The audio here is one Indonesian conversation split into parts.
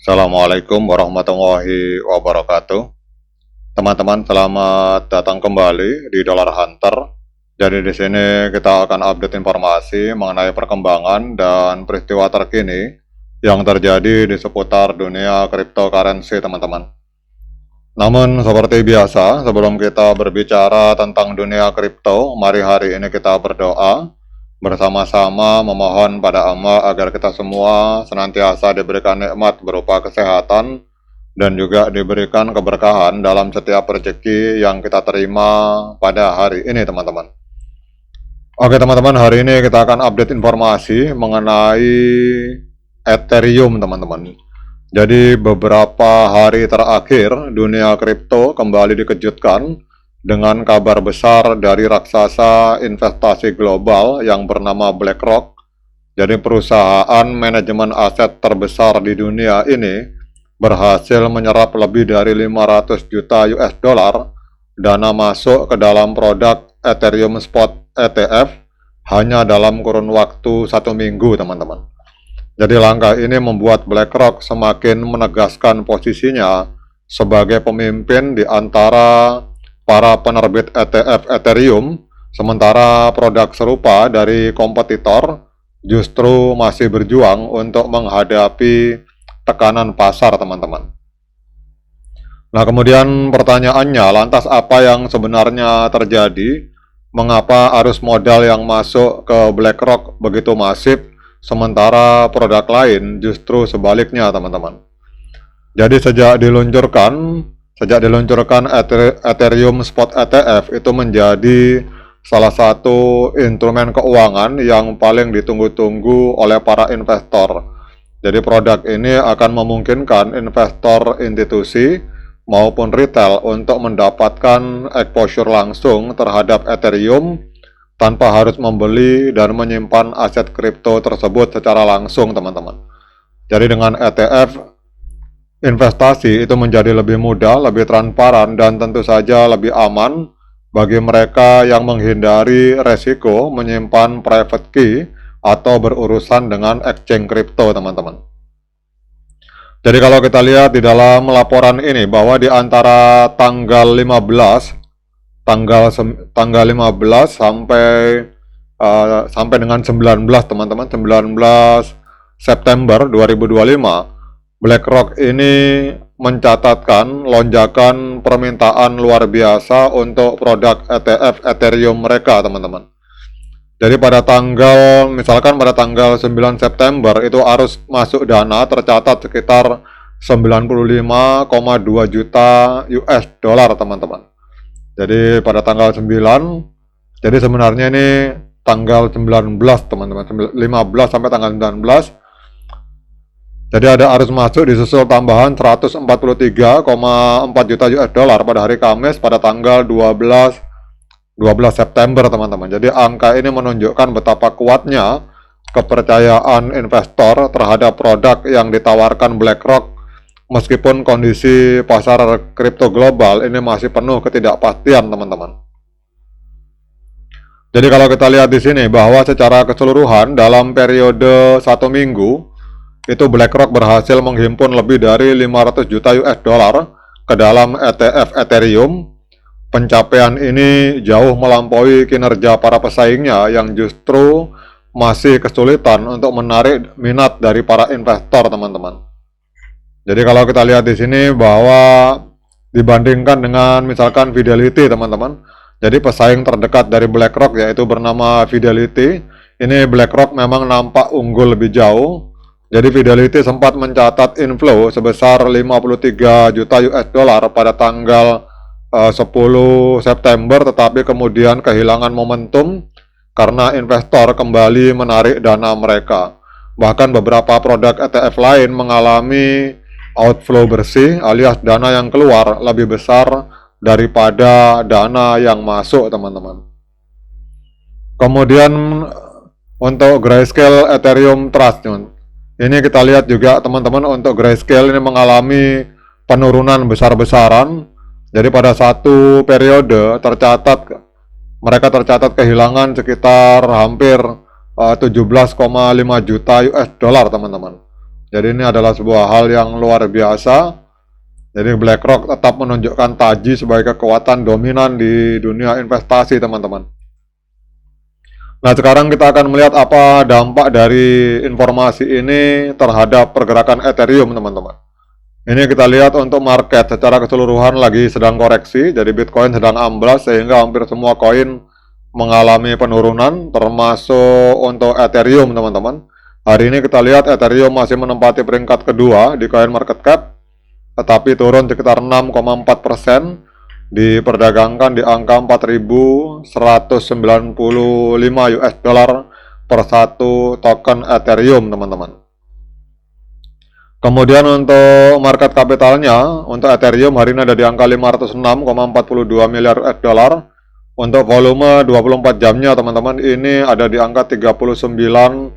Assalamualaikum warahmatullahi wabarakatuh. Teman-teman, selamat datang kembali di Dollar Hunter. Jadi di sini kita akan update informasi mengenai perkembangan dan peristiwa terkini yang terjadi di seputar dunia cryptocurrency, teman-teman. Namun seperti biasa, sebelum kita berbicara tentang dunia kripto, mari hari ini kita berdoa bersama-sama memohon pada Allah agar kita semua senantiasa diberikan nikmat berupa kesehatan dan juga diberikan keberkahan dalam setiap rezeki yang kita terima pada hari ini, teman-teman. Oke teman-teman, hari ini kita akan update informasi mengenai Ethereum, teman-teman. Jadi beberapa hari terakhir dunia kripto kembali dikejutkan dengan kabar besar dari raksasa investasi global yang bernama BlackRock. Jadi perusahaan manajemen aset terbesar di dunia ini berhasil menyerap lebih dari 500 juta US dollar dana masuk ke dalam produk Ethereum Spot ETF hanya dalam kurun waktu 1 minggu, teman-teman. Jadi langkah ini membuat BlackRock semakin menegaskan posisinya sebagai pemimpin di antara para penerbit ETF Ethereum, sementara produk serupa dari kompetitor justru masih berjuang untuk menghadapi tekanan pasar, teman-teman. Nah, kemudian pertanyaannya, lantas apa yang sebenarnya terjadi? Mengapa arus modal yang masuk ke BlackRock begitu masif, sementara produk lain justru sebaliknya, teman-teman? Jadi sejak diluncurkan Ethereum Spot ETF itu menjadi salah satu instrumen keuangan yang paling ditunggu-tunggu oleh para investor. Jadi produk ini akan memungkinkan investor institusi maupun retail untuk mendapatkan exposure langsung terhadap Ethereum tanpa harus membeli dan menyimpan aset kripto tersebut secara langsung, teman-teman. Jadi dengan ETF, investasi itu menjadi lebih mudah, lebih transparan, dan tentu saja lebih aman bagi mereka yang menghindari resiko menyimpan private key atau berurusan dengan exchange kripto, teman-teman. Jadi kalau kita lihat di dalam laporan ini bahwa di antara tanggal 15 sampai dengan 19, teman-teman, 19 September 2025, BlackRock ini mencatatkan lonjakan permintaan luar biasa untuk produk ETF Ethereum mereka, teman-teman. Jadi misalkan pada tanggal 9 September itu arus masuk dana tercatat sekitar 95,2 juta US dollar, teman-teman. Jadi pada tanggal 9, jadi sebenarnya ini tanggal 19, teman-teman, 15 sampai tanggal 19. Jadi ada arus masuk disusul tambahan 143,4 juta US dollar pada hari Kamis pada tanggal 12 September, teman-teman. Jadi angka ini menunjukkan betapa kuatnya kepercayaan investor terhadap produk yang ditawarkan BlackRock meskipun kondisi pasar kripto global ini masih penuh ketidakpastian, teman-teman. Jadi kalau kita lihat di sini bahwa secara keseluruhan dalam periode 1 minggu itu BlackRock berhasil menghimpun lebih dari 500 juta US dollar ke dalam ETF Ethereum. Pencapaian ini jauh melampaui kinerja para pesaingnya yang justru masih kesulitan untuk menarik minat dari para investor, teman-teman. Jadi kalau kita lihat di sini bahwa dibandingkan dengan misalkan Fidelity, teman-teman, jadi pesaing terdekat dari BlackRock yaitu bernama Fidelity, ini BlackRock memang nampak unggul lebih jauh. Jadi Fidelity sempat mencatat inflow sebesar 53 juta US dollar pada tanggal 10 September, tetapi kemudian kehilangan momentum karena investor kembali menarik dana mereka. Bahkan beberapa produk ETF lain mengalami outflow bersih alias dana yang keluar lebih besar daripada dana yang masuk, teman-teman. Kemudian untuk Grayscale Ethereum Trust, ini kita lihat juga, teman-teman, untuk Grayscale ini mengalami penurunan besar-besaran. Jadi pada satu periode mereka tercatat kehilangan sekitar hampir 17,5 juta US dollar, teman-teman. Jadi ini adalah sebuah hal yang luar biasa. Jadi BlackRock tetap menunjukkan taji sebagai kekuatan dominan di dunia investasi, teman-teman. Nah, sekarang kita akan melihat apa dampak dari informasi ini terhadap pergerakan Ethereum, teman-teman. Ini kita lihat untuk market secara keseluruhan lagi sedang koreksi, jadi Bitcoin sedang amblas sehingga hampir semua koin mengalami penurunan, termasuk untuk Ethereum, teman-teman. Hari ini kita lihat Ethereum masih menempati peringkat kedua di CoinMarketCap, tetapi turun sekitar 6,4%, diperdagangkan di angka 4.195 US dollar per satu token Ethereum, teman-teman. Kemudian untuk market kapitalnya, untuk Ethereum hari ini ada di angka 506,42 miliar US dollar. Untuk volume 24 jamnya, teman-teman, ini ada di angka 39,25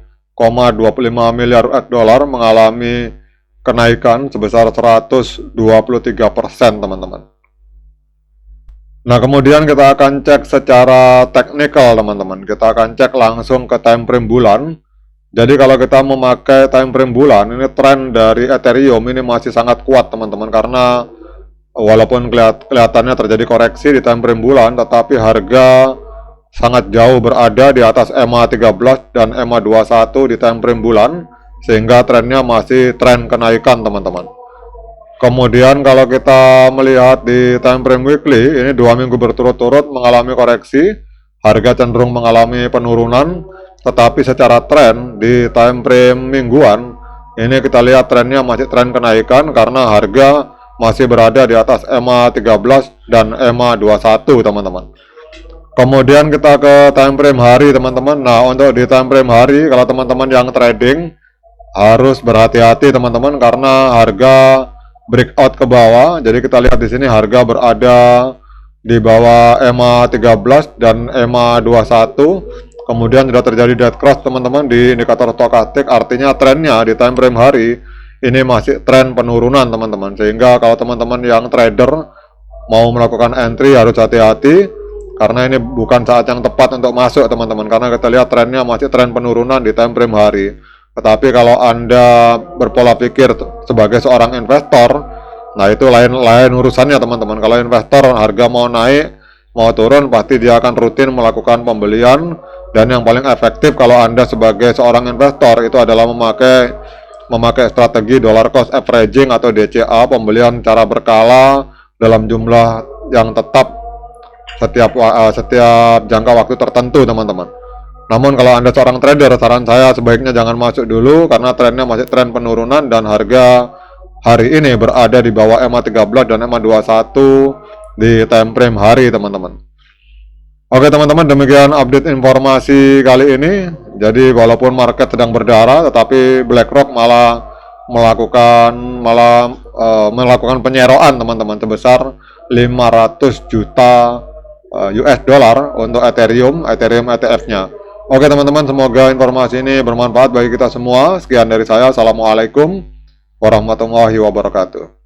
miliar US dollar, mengalami kenaikan sebesar 123%, teman-teman. Nah, kemudian kita akan cek secara teknikal, teman-teman. Kita akan cek langsung ke time frame bulan. Jadi kalau kita memakai time frame bulan, ini tren dari Ethereum ini masih sangat kuat, teman-teman, karena walaupun kelihatannya terjadi koreksi di time frame bulan, tetapi harga sangat jauh berada di atas EMA 13 dan EMA 21 di time frame bulan, sehingga trennya masih tren kenaikan, teman-teman. Kemudian kalau kita melihat di time frame weekly, ini 2 minggu berturut-turut mengalami koreksi, harga cenderung mengalami penurunan, tetapi secara tren di time frame mingguan, ini kita lihat trennya masih tren kenaikan karena harga masih berada di atas EMA 13 dan EMA 21, teman-teman. Kemudian kita ke time frame hari, teman-teman. Nah, untuk di time frame hari, kalau teman-teman yang trading harus berhati-hati, teman-teman, karena harga breakout ke bawah. Jadi kita lihat di sini harga berada di bawah EMA 13 dan EMA 21. Kemudian sudah terjadi dead cross, teman-teman, di indikator stokastik. Artinya trennya di time frame hari ini masih tren penurunan, teman-teman. Sehingga kalau teman-teman yang trader mau melakukan entry harus hati-hati, karena ini bukan saat yang tepat untuk masuk, teman-teman. Karena kita lihat trennya masih tren penurunan di time frame hari. Tetapi kalau Anda berpola pikir sebagai seorang investor, nah itu lain urusannya, teman-teman. Kalau investor harga mau naik, mau turun, pasti dia akan rutin melakukan pembelian. Dan yang paling efektif kalau Anda sebagai seorang investor itu adalah memakai strategi dollar cost averaging atau DCA, pembelian secara berkala dalam jumlah yang tetap setiap jangka waktu tertentu, teman-teman. Namun kalau Anda seorang trader, saran saya sebaiknya jangan masuk dulu karena trennya masih tren penurunan dan harga hari ini berada di bawah EMA 13 dan EMA 21 di time frame hari, teman-teman. Oke, teman-teman, demikian update informasi kali ini. Jadi walaupun market sedang berdarah, tetapi BlackRock malah melakukan penyeroan, teman-teman, sebesar 500 juta US dollar untuk Ethereum ETF-nya. Oke, teman-teman, semoga informasi ini bermanfaat bagi kita semua. Sekian dari saya. Assalamualaikum warahmatullahi wabarakatuh.